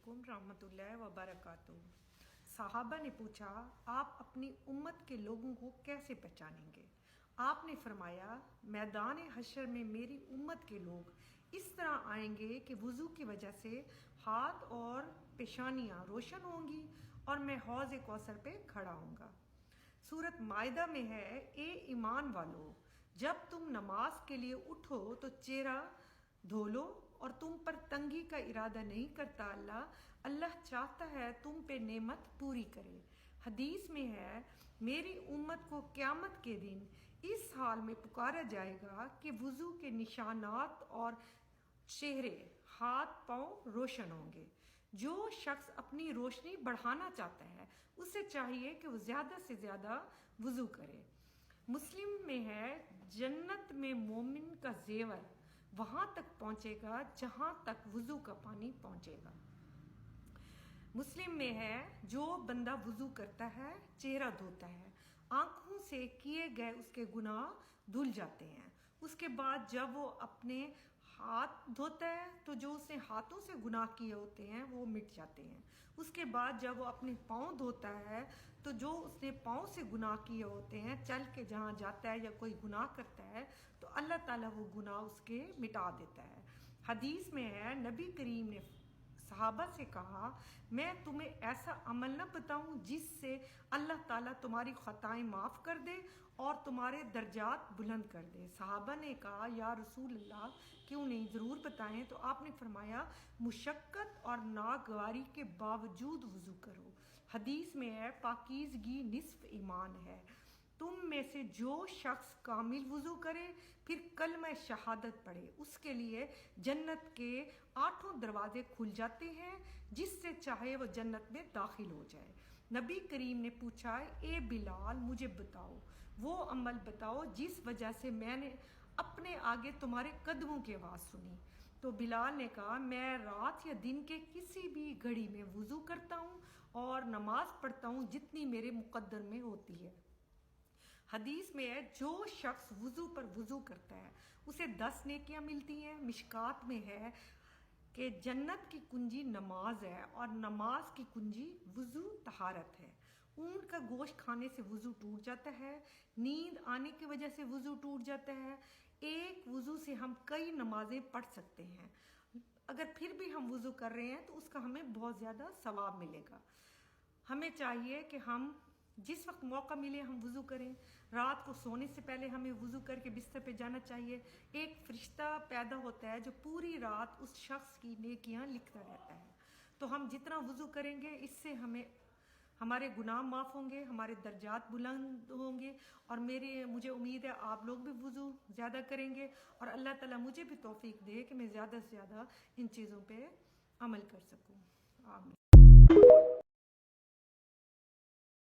अलैकुम रहमतुल्लाहि व बरकातुहू। साहबा ने पूछा, आप अपनी उम्मत के लोगों को कैसे पहचानेंगे? आपने फरमाया, मैदान हशर में मेरी उम्मत के लोग इस तरह आएंगे कि वज़ू की वजह से हाथ और पेशानियाँ रोशन होंगी और मैं हौज़ कौसर पे खड़ा होऊंगा। सूरत मायदा में है, ए ईमान वालो, जब तुम नमाज के लिए उठो तो चेहरा धो लो और तुम पर तंगी का इरादा नहीं करता। अल्लाह चाहता है तुम पे नेमत पूरी करे। हदीस में है, मेरी उम्मत को क़यामत के दिन इस हाल में पुकारा जाएगा कि वज़ू के निशानात और चेहरे, हाथ पांव रोशन होंगे। जो शख्स अपनी रोशनी बढ़ाना चाहता है उसे चाहिए कि वो ज़्यादा से ज़्यादा वज़ू करे। मुस्लिम में है, जन्नत में मोमिन का जेवर वहाँ तक पहुँचेगा जहाँ तक वज़ू का पानी पहुँचेगा। मुस्लिम में है, जो बंदा वज़ू करता है, चेहरा धोता है, आँखों से किए गए उसके गुनाह धुल जाते हैं। उसके बाद जब वो अपने हाथ धोता है तो जो उसने हाथों से गुनाह किए होते हैं वो मिट जाते हैं। उसके बाद जब वो अपने पाँव धोता है तो जो उसने पाँव से गुनाह किए होते हैं, चल के जहाँ जाता है या कोई गुनाह करता है तो अल्लाह ताला वो गुनाह उसके मिटा देता है। हदीस में है, नबी करीम ने सहाबा से कहा, मैं तुम्हें ऐसा अमल न बताऊं जिससे अल्लाह ताला तुम्हारी खताएं माफ़ कर दे और तुम्हारे दर्जात बुलंद कर दे। सहाबा ने कहा, या रसूल अल्लाह, क्यों नहीं, ज़रूर बताएं। तो आपने फरमाया, मुशक्क़त और नागवारी के बावजूद वज़ू करो। हदीस में है, पाकीज़गी निस्फ़ ईमान है। तुम में से जो शख्स कामिल वज़ू करे फिर कलमा शहादत पढ़े, उसके लिए जन्नत के 8 दरवाजे खुल जाते हैं, जिससे चाहे वो जन्नत में दाखिल हो जाए। नबी करीम ने पूछा, ए बिलाल, मुझे बताओ, वो अमल बताओ जिस वजह से मैंने अपने आगे तुम्हारे कदमों की आवाज़ सुनी। तो बिलाल ने कहा, मैं रात या दिन के किसी भी घड़ी में वज़ू करता हूँ और नमाज पढ़ता हूँ जितनी मेरे मुकद्दर में होती है। हदीस में है, जो शख्स वज़ू पर वज़ू करता है उसे 10 नेकियां मिलती हैं। मिशकात में है कि जन्नत की कुंजी नमाज है और नमाज की कुंजी वज़ू तहारत है। ऊंट का गोश्त खाने से वज़ू टूट जाता है, नींद आने की वजह से वज़ू टूट जाता है। एक वज़ू से हम कई नमाजें पढ़ सकते हैं। अगर फिर भी हम वज़ू कर रहे हैं तो उसका हमें बहुत ज़्यादा सवाब मिलेगा। हमें चाहिए कि हम जिस वक्त मौका मिले हम वज़ू करें। रात को सोने से पहले हमें वज़ू करके बिस्तर पे जाना चाहिए। एक फरिश्ता पैदा होता है जो पूरी रात उस शख्स की नेकियां लिखता रहता है। तो हम जितना वज़ू करेंगे इससे हमें हमारे गुनाह माफ़ होंगे, हमारे दर्जात बुलंद होंगे और मुझे उम्मीद है आप लोग भी वज़ू ज़्यादा करेंगे और अल्लाह ताला मुझे भी तौफीक दे कि मैं ज़्यादा से ज़्यादा इन चीज़ों पर अमल कर सकूँ। आमीन।